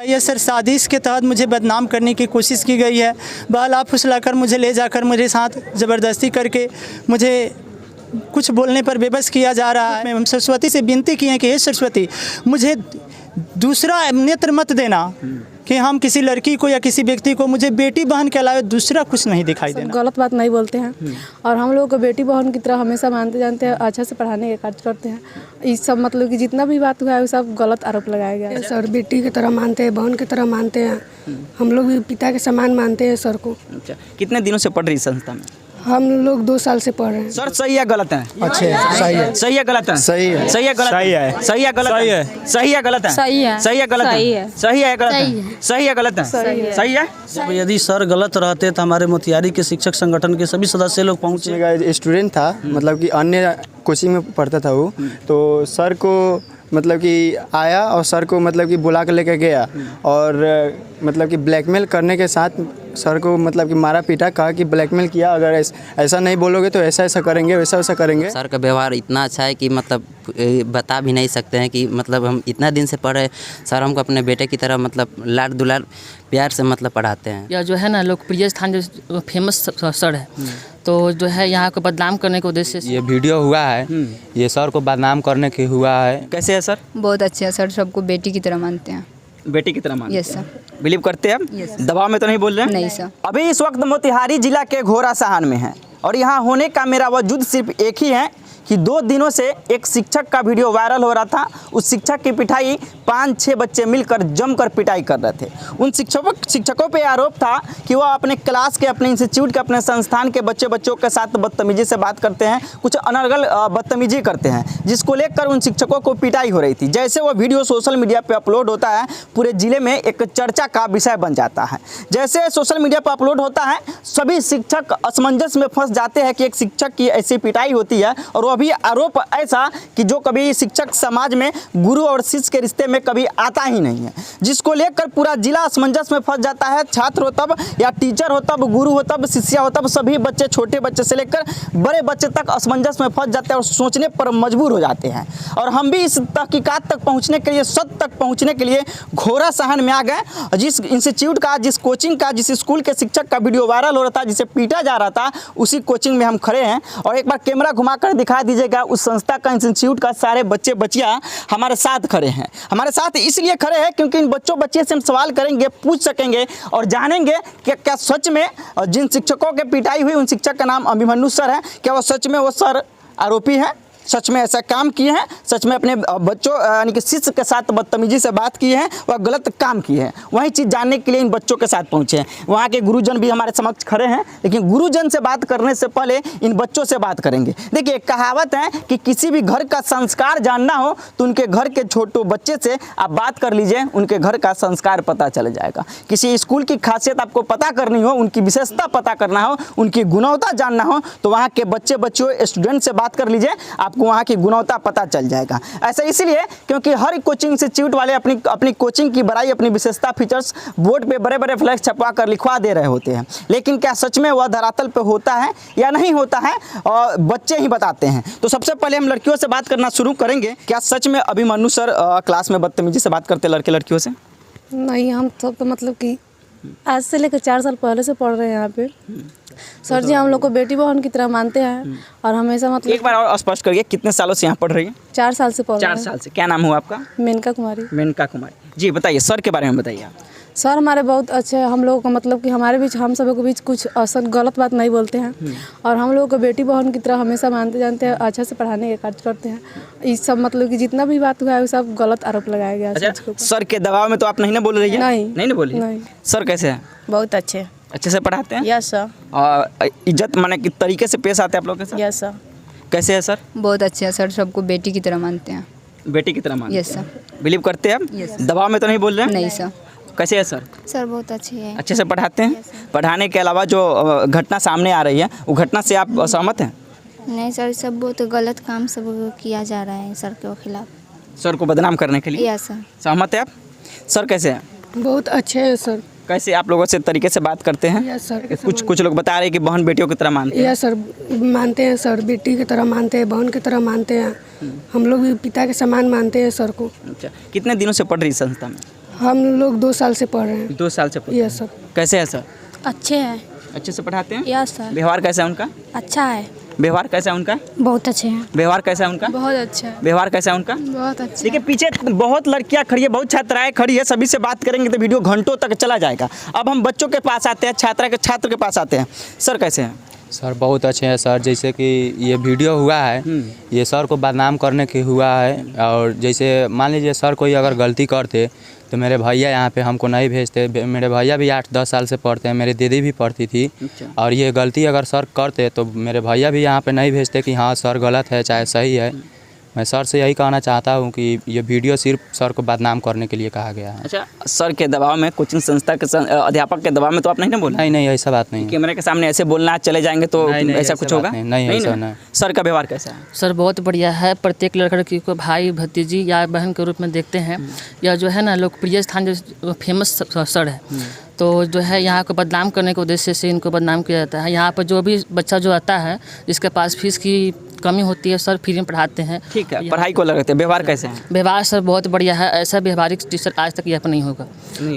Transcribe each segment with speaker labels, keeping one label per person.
Speaker 1: ये सर साजिश के तहत मुझे बदनाम करने की कोशिश की गई है। बाल आप फुसलाकर मुझे ले जाकर मेरे साथ ज़बरदस्ती करके मुझे कुछ बोलने पर बेबस किया जा रहा है। हम सरस्वती से विनती की है कि हे सरस्वती, मुझे दूसरा नेत्र मत देना कि हम किसी लड़की को या किसी व्यक्ति को, मुझे बेटी बहन के अलावा दूसरा कुछ नहीं दिखाई देना।
Speaker 2: गलत बात नहीं बोलते हैं और हम लोग को बेटी बहन की तरह हमेशा मानते जानते हैं, अच्छा से पढ़ाने के कार्य करते हैं। इस सब मतलब कि जितना भी बात हुआ है वो सब गलत आरोप लगाया गया है।
Speaker 3: सर बेटी की तरह मानते हैं, बहन की तरह मानते हैं, हम लोग भी पिता के समान मानते हैं सर को।
Speaker 4: अच्छा, कितने दिनों से पढ़ रही संस्था में?
Speaker 3: हम लोग 2 साल से पढ़ रहे हैं।
Speaker 4: सर सही है गलत है?
Speaker 1: अच्छा, सही है।
Speaker 4: सही है गलत है?
Speaker 1: सही है।
Speaker 4: सही है गलत?
Speaker 1: सही है।
Speaker 4: सही है गलत?
Speaker 1: सही है।
Speaker 4: सही है गलत है?
Speaker 2: सही है।
Speaker 4: सही है गलत है? सही है गलत है? सही है गलत है? सही है।
Speaker 5: यदि सर गलत रहते तो हमारे मोतिहारी के शिक्षक संगठन के सभी सदस्य लोग पहुँचे।
Speaker 6: स्टूडेंट था, मतलब कि अन्य कोचिंग में पढ़ता था वो, तो सर को मतलब कि आया और सर को मतलब कि बुला कर लेकर गया और मतलब कि ब्लैकमेल करने के साथ सर को मतलब कि मारा पीटा, कहा कि ब्लैकमेल किया, अगर ऐसा नहीं बोलोगे तो ऐसा ऐसा करेंगे, वैसा वैसा करेंगे।
Speaker 7: सर का व्यवहार इतना अच्छा है कि मतलब बता भी नहीं सकते हैं कि मतलब हम इतना दिन से पढ़े, सर हमको अपने बेटे की तरह मतलब लाड दुलार प्यार से मतलब पढ़ाते हैं।
Speaker 8: यह जो है ना लोकप्रिय स्थान जो फेमस सर है, तो जो है यहाँ को बदनाम करने के उद्देश्य से
Speaker 9: ये वीडियो हुआ है, ये सर को बदनाम करने के हुआ है।
Speaker 4: कैसे है सर?
Speaker 2: बहुत अच्छे हैं सर, सबको बेटी की तरह मानते हैं।
Speaker 4: बेटी की तरह मानते हैं?
Speaker 2: Yes sir.
Speaker 4: बिलीव करते हैं?
Speaker 2: यस।
Speaker 4: दबाव में तो नहीं बोल रहे हैं?
Speaker 2: नहीं सर।
Speaker 4: अभी इस वक्त मोतिहारी जिला के घोड़ा सहान में है और यहाँ होने का मेरा वजूद सिर्फ एक ही है कि 2 दिनों से एक शिक्षक का वीडियो वायरल हो रहा था। उस शिक्षक की पिटाई 5-6 बच्चे मिलकर जमकर पिटाई कर रहे थे। उन शिक्षकों पे आरोप था कि वह अपने क्लास के, अपने इंस्टीट्यूट के, अपने संस्थान के बच्चों के साथ बदतमीजी से बात करते हैं, कुछ अनर्गल बदतमीजी करते हैं, जिसको लेकर उन शिक्षकों को पिटाई हो रही थी। जैसे वो वीडियो सोशल मीडिया पर अपलोड होता है, पूरे ज़िले में एक चर्चा का विषय बन जाता है। जैसे सोशल मीडिया पर अपलोड होता है, सभी शिक्षक असमंजस में फंस जाते हैं कि एक शिक्षक की ऐसी पिटाई होती है, और अभी आरोप ऐसा कि जो कभी शिक्षक समाज में गुरु और शिष्य के रिश्ते में कभी आता ही नहीं है, जिसको लेकर पूरा जिला असमंजस में फंस जाता है। छात्र हो तब या टीचर हो तब, गुरु हो तब, शिष्य हो तब, सभी बच्चे, छोटे बच्चे से लेकर बड़े बच्चे तक असमंजस में फंस जाते हैं और सोचने पर मजबूर हो जाते हैं। और हम भी इस तहकीकात तक पहुँचने के लिए, सत्य तक पहुँचने के लिए घोड़ा सहन में आ गए। जिस इंस्टीट्यूट का, जिस कोचिंग का, जिस स्कूल के शिक्षक का वीडियो वायरल हो रहा था, जिसे पीटा जा रहा था, उसी कोचिंग में हम खड़े हैं और एक बार कैमरा घुमा कर दिखा दीजिएगा। उस संस्था का, इंस्टीट्यूट का सारे बच्चे बच्चियां हमारे साथ खड़े हैं। हमारे साथ इसलिए खड़े हैं क्योंकि इन बच्चों बच्चे से हम सवाल करेंगे, पूछ सकेंगे और जानेंगे कि क्या सच में जिन शिक्षकों के पिटाई हुई, उन शिक्षक का नाम अभिमन्यु सर है, क्या वो सच में वो सर आरोपी हैं, सच में ऐसा काम किए हैं, सच में अपने बच्चों यानी कि शिष्य के साथ बदतमीजी से बात की है, वह गलत काम किए हैं। वही चीज़ जानने के लिए इन बच्चों के साथ पहुँचे हैं। वहाँ के गुरुजन भी हमारे समक्ष खड़े हैं, लेकिन गुरुजन से बात करने से पहले इन बच्चों से बात करेंगे। देखिए, कहावत है कि किसी भी घर का संस्कार जानना हो तो उनके घर के छोटे बच्चे से आप बात कर लीजिए, उनके घर का संस्कार पता चल जाएगा। किसी स्कूल की खासियत आपको पता करनी हो, उनकी विशेषता पता करना हो, उनकी गुणवत्ता जानना हो, तो वहाँ के बच्चों स्टूडेंट से बात कर लीजिए, आपको वहाँ की गुणवत्ता पता चल जाएगा। ऐसा इसलिए क्योंकि हर कोचिंग इंस्टीट्यूट वाले अपनी कोचिंग की बड़ाई, अपनी विशेषता, फीचर्स बोर्ड पे बड़े बड़े फ्लैक्स छपवा कर लिखवा दे रहे होते हैं, लेकिन क्या सच में वह धरातल पे होता है या नहीं होता है, और बच्चे ही बताते हैं। तो सबसे पहले हम लड़कियों से बात करना शुरू करेंगे। क्या सच में अभिमन्यु सर क्लास में बदतमीजी से बात करते लड़के लड़कियों से?
Speaker 2: नहीं, हम सब तो मतलब कि आज से लेकर 4 साल पहले से पढ़ रहे हैं यहाँ पे। सर जी हम लोग को बेटी बहन की तरह मानते हैं और हमेशा मतलब।
Speaker 4: एक बार और स्पष्ट करिए, कितने सालों से यहाँ पढ़ रही है?
Speaker 2: 4 साल से पढ़ रहे हैं।
Speaker 4: 4 साल से। क्या नाम हुआ आपका?
Speaker 2: मेनका कुमारी।
Speaker 4: मेनका कुमारी जी, बताइए सर के बारे में बताइए आप।
Speaker 2: सर हमारे बहुत अच्छे हैं, हम लोगों को मतलब कि हमारे बीच, हम सब के बीच कुछ असर गलत बात नहीं बोलते हैं और हम लोगों को बेटी बहन की तरह हमेशा मानते जानते हैं, अच्छा से पढ़ाने के कार्य करते हैं। इस सब मतलब कि जितना भी बात हुआ है वो सब गलत आरोप लगाया गया है।
Speaker 4: अच्छा, सर के दबाव में तो आप नहीं ना बोल रही है? नहीं बोली।
Speaker 2: नहीं।
Speaker 4: सर कैसे हैं?
Speaker 2: बहुत अच्छे
Speaker 4: से पढ़ाते हैं?
Speaker 2: Yes sir.
Speaker 4: और इज्जत माने किस तरीके से पेश आते हैं आप लोग के साथ?
Speaker 2: Yes sir.
Speaker 4: कैसे है सर?
Speaker 2: बहुत अच्छे हैं सर, सबको बेटी की तरह मानते हैं।
Speaker 4: बेटी की तरह मानते हैं?
Speaker 2: Yes sir.
Speaker 4: बिलीव करते हैं आप?
Speaker 2: यस।
Speaker 4: दबाव में तो नहीं बोल रहे हैं?
Speaker 2: नहीं सर।
Speaker 4: कैसे है सर?
Speaker 2: सर बहुत अच्छे हैं।
Speaker 4: अच्छे से पढ़ाते हैं? पढ़ाने के अलावा जो घटना सामने आ रही है, वो घटना से आप सहमत हैं?
Speaker 2: नहीं सर, सब बहुत गलत काम सब किया जा रहा है सर के खिलाफ।
Speaker 4: सर को बदनाम करने के लिए?
Speaker 2: Yes sir.
Speaker 4: सहमत है आप? सर कैसे हैं?
Speaker 3: बहुत अच्छे हैं सर।
Speaker 4: कैसे आप लोगों से तरीके से बात करते हैं?
Speaker 3: Yes sir.
Speaker 4: कुछ लोग बता रहे हैं कि बहन बेटियों की तरह मानते हैं।
Speaker 3: यस सर, मानते हैं सर, बेटी की तरह मानते हैं, बहन की तरह मानते हैं, हम लोग भी पिता के समान मानते हैं सर को।
Speaker 4: अच्छा, कितने दिनों से पढ़ रही संस्था में?
Speaker 3: हम लोग 2 साल से पढ़ रहे हैं
Speaker 4: 2 साल से पढ़ते
Speaker 3: ये
Speaker 4: हैं।
Speaker 3: सब।
Speaker 4: कैसे है सर?
Speaker 2: अच्छे हैं।
Speaker 4: अच्छे से पढ़ाते हैं?
Speaker 2: Yes sir.
Speaker 4: व्यवहार कैसा है उनका?
Speaker 2: अच्छा है।
Speaker 4: व्यवहार कैसा है उनका?
Speaker 2: बहुत अच्छे हैं।
Speaker 4: व्यवहार कैसा है उनका?
Speaker 2: बहुत अच्छा है।
Speaker 4: व्यवहार कैसा है उनका?
Speaker 2: बहुत अच्छा।
Speaker 4: देखिए पीछे बहुत लड़कियां खड़ी है, बहुत छात्राएं खड़ी है, सभी से बात करेंगे तो वीडियो घंटों तक चला जाएगा। अब हम बच्चों के पास आते हैं, छात्र के पास आते हैं। सर कैसे हैं?
Speaker 9: सर बहुत अच्छे हैं सर। जैसे कि ये वीडियो हुआ है ये सर को बदनाम करने के हुआ है। और जैसे मान लीजिए सर कोई अगर गलती करते तो मेरे भैया यहाँ पे हमको नहीं भेजते। मेरे भैया भी 8-10 साल से पढ़ते हैं, मेरी दीदी भी पढ़ती थी। और ये गलती अगर सर करते तो मेरे भैया भी यहाँ पे नहीं भेजते कि हाँ सर गलत है चाहे सही है। मैं सर से यही कहना चाहता हूँ कि ये वीडियो सिर्फ सर को बदनाम करने के लिए कहा गया है।
Speaker 4: अच्छा, सर के दबाव में, कोचिंग संस्था के अध्यापक के दबाव में तो आप नहीं ना बोल?
Speaker 9: नहीं ऐसा बात नहीं।
Speaker 4: कैमरे के सामने ऐसे बोलना चले जाएंगे तो
Speaker 9: नहीं,
Speaker 4: ऐसा कुछ होगा?
Speaker 9: नहीं ऐसा नहीं।
Speaker 4: सर का व्यवहार कैसा है?
Speaker 8: सर बहुत बढ़िया है। प्रत्येक लड़की को भाई भतीजी या बहन के रूप में देखते हैं। यह जो है ना लोकप्रिय स्थान जो फेमस सर है, तो जो है यहाँ को बदनाम करने के उद्देश्य से इनको बदनाम किया जाता है। यहाँ पर जो भी बच्चा जो आता है जिसके पास फीस की कमी होती है सर फ्री में पढ़ाते हैं।
Speaker 4: ठीक है, पढ़ाई को लगाते हैं। व्यवहार कैसे है?
Speaker 8: व्यवहार सर बहुत बढ़िया है। ऐसा व्यवहारिक टीचर आज तक यहाँ पर नहीं होगा।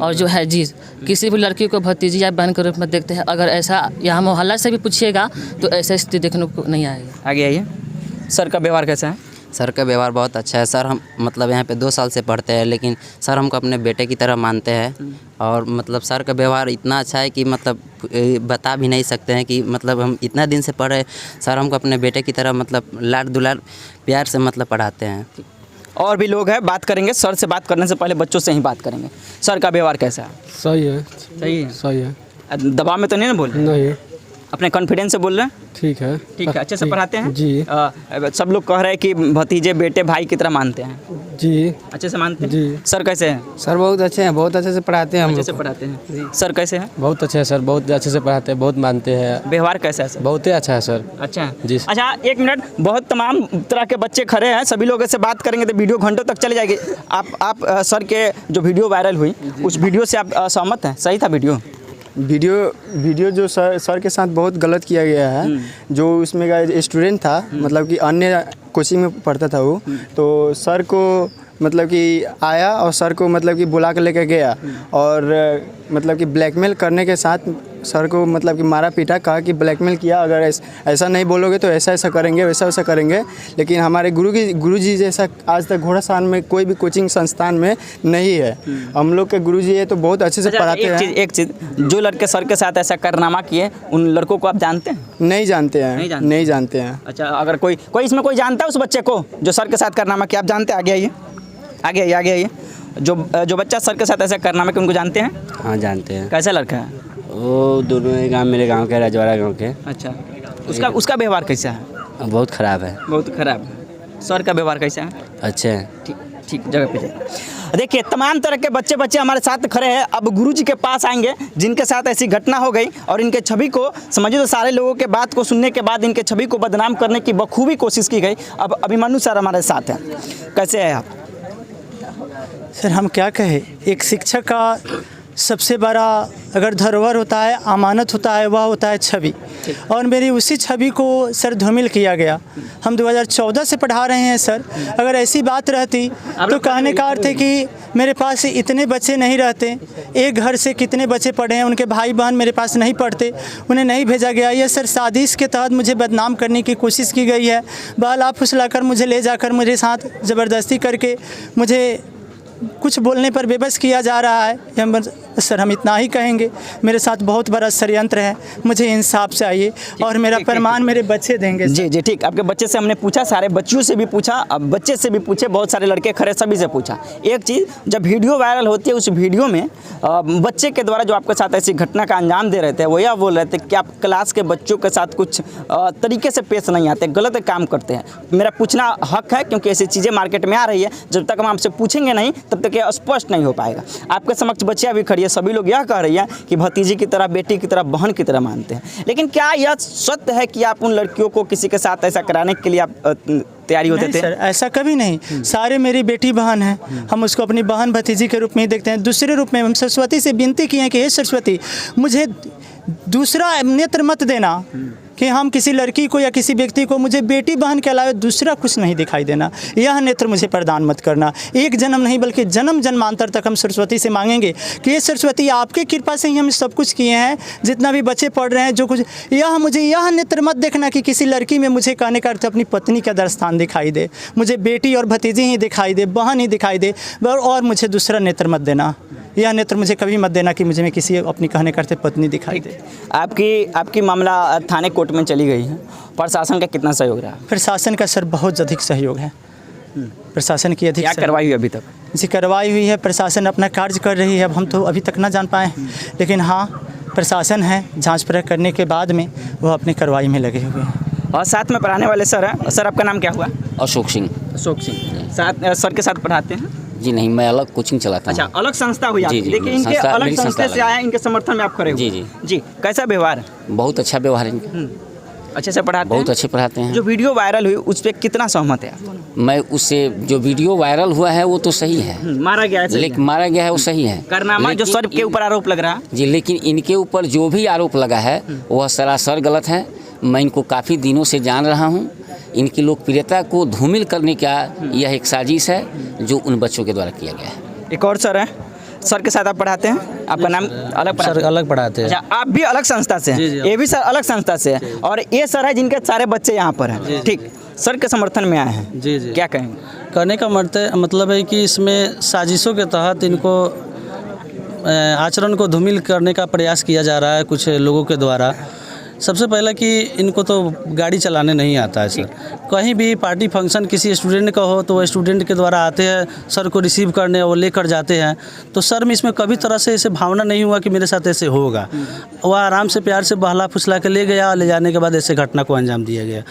Speaker 8: और जो है जी किसी भी लड़की को भतीजी या बहन के रूप में देखते हैं, अगर ऐसा यहाँ मोहल्ला से भी पूछिएगा तो ऐसा स्थिति देखने को नहीं आएगा।
Speaker 4: आगे आइए। सर का व्यवहार कैसा है?
Speaker 7: सर का व्यवहार बहुत अच्छा है। सर हम मतलब यहाँ पे 2 साल से पढ़ते हैं, लेकिन सर हमको अपने बेटे की तरह मानते हैं। और मतलब सर का व्यवहार इतना अच्छा है कि मतलब बता भी नहीं सकते हैं कि मतलब हम इतना दिन से पढ़े। सर हमको अपने बेटे की तरह मतलब लाड दुलार प्यार से मतलब पढ़ाते हैं।
Speaker 4: और भी लोग हैं, बात करेंगे। सर से बात करने से पहले बच्चों से ही बात करेंगे। सर का व्यवहार कैसा है?
Speaker 6: सही है।
Speaker 4: सही है।
Speaker 6: सही है।
Speaker 4: दबाव में तो नहीं ना बोल रहे?
Speaker 6: नहीं।
Speaker 4: अपने कॉन्फिडेंस से बोल रहे हैं?
Speaker 6: ठीक है।
Speaker 4: ठीक है, अच्छे से पढ़ाते हैं?
Speaker 6: जी।
Speaker 4: सब लोग कह रहे हैं कि भतीजे बेटे भाई की तरह मानते हैं।
Speaker 6: जी।
Speaker 4: अच्छे से मानते हैं?
Speaker 6: जी।
Speaker 4: सर कैसे हैं?
Speaker 6: सर बहुत अच्छे हैं, बहुत अच्छे से पढ़ाते हैं हम
Speaker 4: अच्छे
Speaker 6: लोग
Speaker 4: से पढ़ाते हैं। सर कैसे हैं?
Speaker 6: बहुत अच्छे हैं सर, बहुत अच्छे से पढ़ाते हैं, बहुत मानते हैं।
Speaker 4: व्यवहार कैसा है सर?
Speaker 6: बहुत ही अच्छा है सर।
Speaker 4: अच्छा है
Speaker 6: जी।
Speaker 4: अच्छा, 1 मिनट। बहुत तमाम तरह के बच्चे खड़े हैं, सभी लोगों से बात करेंगे तो वीडियो घंटों तक चली जाएगी। आप सर के जो वीडियो वायरल हुई उस वीडियो से आप सहमत हैं? सही था वीडियो
Speaker 6: जो सर के साथ बहुत गलत किया गया है। जो उसमें का स्टूडेंट था, मतलब कि अन्य कोचिंग में पढ़ता था वो, तो सर को मतलब कि आया और सर को मतलब कि बुला कर लेकर गया और मतलब कि ब्लैकमेल करने के साथ सर को मतलब कि मारा पीटा, कहा कि ब्लैकमेल किया, अगर ऐसा नहीं बोलोगे तो ऐसा करेंगे, वैसा करेंगे। लेकिन हमारे गुरुजी जैसा आज तक घोड़ासान में कोई भी कोचिंग संस्थान में नहीं है। हम लोग के गुरुजी है तो बहुत अच्छे से पढ़ाते हैं।
Speaker 4: एक चीज़, जो लड़के सर के साथ ऐसा कारनामा किए उन लड़कों को आप जानते हैं?
Speaker 6: नहीं जानते हैं।
Speaker 4: अच्छा, अगर कोई इसमें कोई जानता है उस बच्चे को जो सर के साथ कारनामा किया? आप जानते हैं? आगे आइए। जो बच्चा सर के साथ ऐसा कारनामा किया उनको जानते हैं?
Speaker 10: हाँ जानते हैं।
Speaker 4: कैसा लड़का है
Speaker 10: वो? दोनों ही गाँव, मेरे गांव के, राजवाड़ा गांव के।
Speaker 4: अच्छा, उसका व्यवहार कैसा है?
Speaker 10: बहुत ख़राब है।
Speaker 4: बहुत खराब है। सर का व्यवहार कैसा है?
Speaker 10: अच्छे हैं।
Speaker 4: ठीक जगह पे जाइए। देखिए तमाम तरह के बच्चे हमारे साथ खड़े हैं। अब गुरुजी के पास आएंगे जिनके साथ ऐसी घटना हो गई और इनके छवि को समझिए तो सारे लोगों के बात को सुनने के बाद इनके छवि को बदनाम करने की बखूबी कोशिश की गई। अब अभिमन्यु सर हमारे साथ हैं। कैसे हैं आप?
Speaker 1: सर हम क्या कहें, एक शिक्षक का सबसे बड़ा अगर धरोहर होता है, अमानत होता है, वह होता है छवि। और मेरी उसी छवि को सर धूमिल किया गया। हम 2014 से पढ़ा रहे हैं सर। अगर ऐसी बात रहती तो कहने का अर्थ है कि मेरे पास इतने बच्चे नहीं रहते। एक घर से कितने बच्चे पढ़े हैं, उनके भाई बहन मेरे पास नहीं पढ़ते, उन्हें नहीं भेजा गया। यह सर साजिश के तहत मुझे बदनाम करने की कोशिश की गई है। बहल आप फुसलाकर मुझे ले जाकर मेरे साथ ज़बरदस्ती करके मुझे कुछ बोलने पर बेबस किया जा रहा है। सर हम इतना ही कहेंगे, मेरे साथ बहुत बड़ा षड्यंत्र है, मुझे इंसाफ चाहिए और मेरा प्रमाण मेरे बच्चे देंगे।
Speaker 4: जी ठीक। आपके बच्चे से हमने पूछा, सारे बच्चियों से भी पूछा, अब बच्चे से भी पूछे, बहुत सारे लड़के खड़े सभी से पूछा। एक चीज़, जब वीडियो वायरल होती है उस वीडियो में बच्चे के द्वारा जो आपके साथ ऐसी घटना का अंजाम दे रहे थे वो यह बोल रहे थे कि आप क्लास के बच्चों के साथ कुछ तरीके से पेश नहीं आते, गलत काम करते हैं। मेरा पूछना हक है क्योंकि ऐसी चीज़ें मार्केट में आ रही है। जब तक हम आपसे पूछेंगे नहीं तब तक ये स्पष्ट नहीं हो पाएगा। आपके समक्ष बच्चियाँ भी खड़ी है, सभी लोग यह कह रही हैं कि भतीजी की तरह, बेटी की तरह, बहन की तरह मानते हैं। लेकिन क्या यह सत्य है कि आप उन लड़कियों को किसी के साथ ऐसा कराने के लिए आप तैयारी होते थे?
Speaker 1: सर ऐसा कभी नहीं। सारे मेरी बेटी बहन हैं, हम उसको अपनी बहन भतीजी के रूप में ही देखते हैं। दूसरे रूप में हम सरस्वती से विनती की है कि हे सरस्वती, मुझे दूसरा नेत्र मत देना, कि हम किसी लड़की को या किसी व्यक्ति को, मुझे बेटी बहन के अलावा दूसरा कुछ नहीं दिखाई देना। यह नेत्र मुझे प्रदान मत करना। एक जन्म नहीं बल्कि जन्म जन्मांतर तक हम सरस्वती से मांगेंगे कि ये सरस्वती आपके कृपा से ही हम सब कुछ किए हैं, जितना भी बच्चे पढ़ रहे हैं, जो कुछ, मुझे यह नेत्र मत देखना कि किसी लड़की में मुझे कहने का अर्थ अपनी पत्नी का दर स्थान दिखाई दे, मुझे बेटी और भतीजी ही दिखाई दे, बहन ही दिखाई दे, और मुझे दूसरा नेत्र मत देना। यह नेत्र मुझे कभी मत देना कि मुझे में किसी अपनी कहने करते पत्नी दिखाई दे।
Speaker 4: आपकी मामला थाने कोर्ट में चली गई है, प्रशासन का कितना सहयोग रहा?
Speaker 1: प्रशासन का सर बहुत अधिक सहयोग है। प्रशासन की अधिक
Speaker 4: क्या कार्रवाई हुई अभी तक?
Speaker 1: जी कार्रवाई हुई है, प्रशासन अपना कार्य कर रही है। अब हम तो अभी तक ना जान पाए हैं, लेकिन हाँ प्रशासन है, जांच परख करने के बाद में वो अपनी कार्रवाई में लगे हुए हैं।
Speaker 4: और साथ में पढ़ाने वाले सर हैं। सर आपका नाम क्या हुआ?
Speaker 10: अशोक सिंह।
Speaker 4: अशोक सिंह साथ सर के साथ पढ़ाते हैं?
Speaker 10: जी नहीं, मैं अलग कोचिंग चलाता हूँ।
Speaker 4: अच्छा, अलग संस्था हुई आपकी,
Speaker 10: जी,
Speaker 4: लेकिन इनके
Speaker 10: संस्था,
Speaker 4: अलग
Speaker 10: मेरी
Speaker 4: संस्था
Speaker 10: संस्था
Speaker 4: से
Speaker 10: अलग।
Speaker 4: आया, इनके समर्थन में आप खड़े हुए। जी, कैसा व्यवहार?
Speaker 10: बहुत अच्छा व्यवहार है इनका।
Speaker 4: अच्छे से पढ़ाते हैं?
Speaker 10: बहुत अच्छे पढ़ाते हैं।
Speaker 4: जो वीडियो वायरल हुई उस पर कितना सहमत है आप?
Speaker 10: मैं उससे, जो वीडियो वायरल हुआ है वो तो सही है,
Speaker 4: मारा गया है,
Speaker 10: लेकिन मारा गया है वो सही है।
Speaker 4: कारनामा जो सर के ऊपर आरोप लग रहा है
Speaker 10: जी, लेकिन इनके ऊपर जो भी आरोप लगा है वह सरासर गलत है। मैं इनको काफ़ी दिनों से जान रहा हूँ। इनकी लोकप्रियता को धूमिल करने का यह एक साजिश है जो उन बच्चों के द्वारा किया गया है।
Speaker 4: एक और सर है, सर के साथ आप पढ़ाते हैं? आपका नाम? अलग
Speaker 5: सर अलग पढ़ाते हैं।
Speaker 4: अच्छा, आप भी अलग संस्था से हैं? ये भी सर अलग संस्था से है, और ये सर है जिनके सारे बच्चे यहाँ पर हैं। ठीक, सर के समर्थन में आए हैं।
Speaker 5: जी,
Speaker 4: क्या कहेंगे?
Speaker 5: कहने का मतलब है कि इसमें साजिशों के तहत इनको आचरण को धूमिल करने का प्रयास किया जा रहा है कुछ लोगों के द्वारा। सबसे पहला कि इनको तो गाड़ी चलाने नहीं आता है सर। कहीं भी पार्टी फंक्शन किसी स्टूडेंट का हो तो वो स्टूडेंट के द्वारा आते हैं, सर को रिसीव करने वो लेकर जाते हैं। तो सर में इसमें कभी तरह से ऐसे भावना नहीं हुआ कि मेरे साथ ऐसे होगा। वह आराम से प्यार से बहला फुसला के ले गया, ले जाने के बाद ऐसे घटना को अंजाम दिया गया।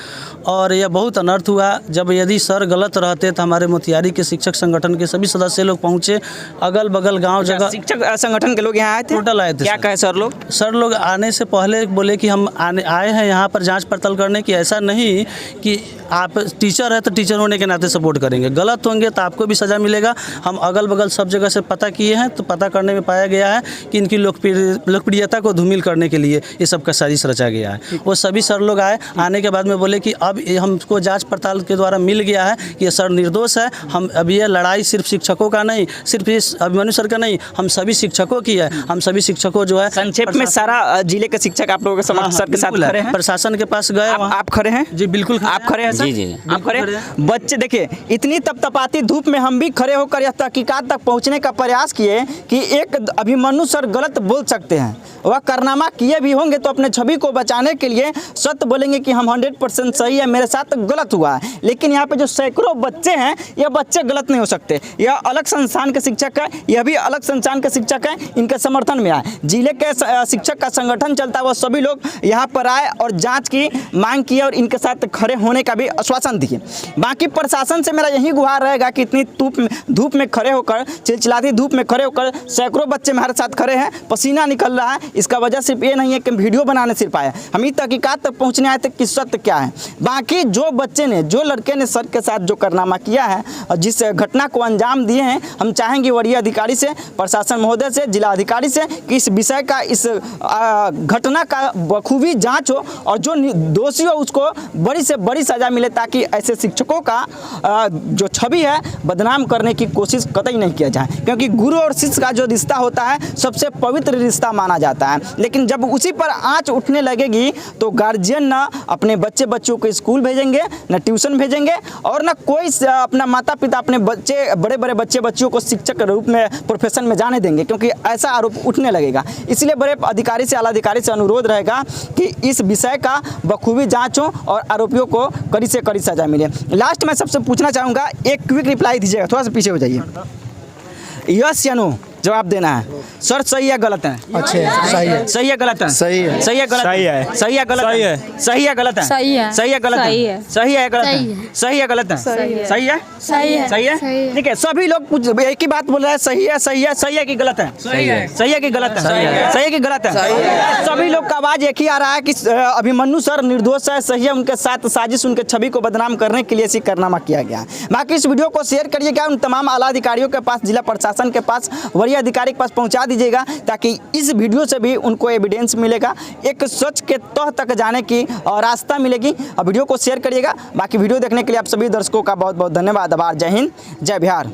Speaker 5: और यह बहुत अनर्थ हुआ। जब यदि सर गलत रहते तो हमारे मोतिहारी के शिक्षक संगठन के सभी सदस्य लोग पहुँचे, अगल बगल गाँव जगह
Speaker 4: शिक्षक संगठन के लोग यहाँ आए थे?
Speaker 5: टोटल आए थे।
Speaker 4: क्या कहे सर लोग?
Speaker 5: सर लोग आने से पहले बोले कि हम आए हैं यहाँ पर जांच पड़ताल करने की। ऐसा नहीं कि आप टीचर है तो टीचर होने के नाते सपोर्ट करेंगे, गलत होंगे तो आपको भी सज़ा मिलेगा। हम अगल बगल सब जगह से पता किए हैं, तो पता करने में पाया गया है कि इनकी लोकप्रियता को धूमिल करने के लिए ये सब का साजिश रचा गया है। वो सभी सर लोग आए, आने के बाद में बोले कि अब हमको जांच पड़ताल के द्वारा मिल गया है कि ये सर निर्दोष है। हम अब ये लड़ाई सिर्फ शिक्षकों का नहीं, सिर्फ इस अभिमन्यु सर का नहीं, हम सभी शिक्षकों की है। हम सभी शिक्षकों जो है,
Speaker 4: संक्षेप में सारा जिले के शिक्षक आप लोगों के समक्ष सर के साथ खड़े हैं?
Speaker 5: प्रशासन के पास गए।
Speaker 4: आप खड़े हैं?
Speaker 5: जी बिल्कुल,
Speaker 4: आप खड़े हैं सर?
Speaker 10: जी,
Speaker 4: आप खड़े हैं? बच्चे देखिए, इतनी तपतपाती धूप में हम भी खड़े होकर यह तहकीकात तक पहुंचने का प्रयास किए कि एक अभिमन्यु सर गलत बोल सकते हैं, वह कारनामा किए भी होंगे तो अपने छवि को बचाने के लिए सत्य बोलेंगे कि हम 100% सही है, मेरे साथ गलत हुआ है। लेकिन यहाँ पे जो सैकड़ों बच्चे हैं, ये बच्चे गलत नहीं हो सकते। यह अलग संस्थान के शिक्षक है, यह भी अलग संस्थान के शिक्षक हैं, इनके समर्थन में आए। जिले के शिक्षक का संगठन चलता है, वह सभी लोग यहाँ पर आए और जाँच की मांग की और इनके साथ खड़े होने का भी आश्वासन दिए। बाकी प्रशासन से मेरा यही गुहार रहेगा कि इतनी धूप में खड़े होकर, चिलचिलाती धूप में खड़े होकर सैकड़ों बच्चे हमारे साथ खड़े हैं, पसीना निकल रहा है। इसका वजह सिर्फ ये नहीं है कि वीडियो बनाने सिर्फ आए, हम ही तहकीकात तक पहुंचने आए थे कि सत्य क्या है। बाकी जो बच्चे ने, जो लड़के ने सर के साथ जो कारनामा किया है और जिस घटना को अंजाम दिए हैं, हम चाहेंगे वरीय अधिकारी से, प्रशासन महोदय से, जिला अधिकारी से कि इस विषय का, इस घटना का बखूबी जाँच हो और जो दोषी हो उसको बड़ी से बड़ी सजा मिले, ताकि ऐसे शिक्षकों का जो छवि है बदनाम करने की कोशिश कतई नहीं किया जाए। क्योंकि गुरु और शिष्य का जो रिश्ता होता है सबसे पवित्र रिश्ता माना जाता है। लेकिन जब उसी पर आंच उठने लगेगी तो गार्जियन ना अपने बच्चों को स्कूल भेजेंगे, ना ट्यूशन भेजेंगे, और ना कोई अपना माता पिता अपने बड़े बच्चों को शिक्षक के रूप में प्रोफेशन में जाने देंगे, क्योंकि ऐसा आरोप उठने लगेगा। इसलिए बड़े अधिकारी से, आला अधिकारी से अनुरोध रहेगा कि इस विषय का बखूबी जाँच हो और आरोपियों को कड़ी से कड़ी सजा मिले। लास्ट में सबसे पूछना चाहूँगा, एक क्विक रिप्लाई दीजिएगा, थोड़ा सा पीछे हो जाइए। यस या नो जवाब देना है। सर सही है गलत है?
Speaker 1: अच्छा, सही है।
Speaker 4: सही है गलत है?
Speaker 1: सही है।
Speaker 4: सही है गलत?
Speaker 1: सही है।
Speaker 4: सही है गलत?
Speaker 1: सही है।
Speaker 4: सही है गलत है?
Speaker 2: सही है।
Speaker 4: सही है गलत है?
Speaker 2: सही है।
Speaker 4: सही है गलत है? सही है गलत है?
Speaker 2: सही है।
Speaker 4: सही है?
Speaker 2: सही है।
Speaker 4: सही है? ठीक है, सभी लोग एक ही बात बोल रहे हैं, सही है, सही है, सही है कि गलत है? सही है। सही है कि गलत है? सही है कि गलत है? सभी लोग का आवाज एक ही आ रहा है कि अभिमन्यु सर निर्दोष है, सही है, उनके साथ साजिश, उनके छवि को बदनाम करने के लिए ऐसी कारनामा किया गया। बाकी इस वीडियो को शेयर करिएगा उन तमाम आला अधिकारियों के पास, जिला प्रशासन के पास, वरीय वरीय अधिकारी के पास पहुंचा दीजिएगा, ताकि इस वीडियो से भी उनको एविडेंस मिलेगा, एक सच के तह तक जाने की रास्ता मिलेगी। और वीडियो को शेयर करिएगा। बाकी वीडियो देखने के लिए आप सभी दर्शकों का बहुत बहुत धन्यवाद। आभार। जय हिंद, जय बिहार।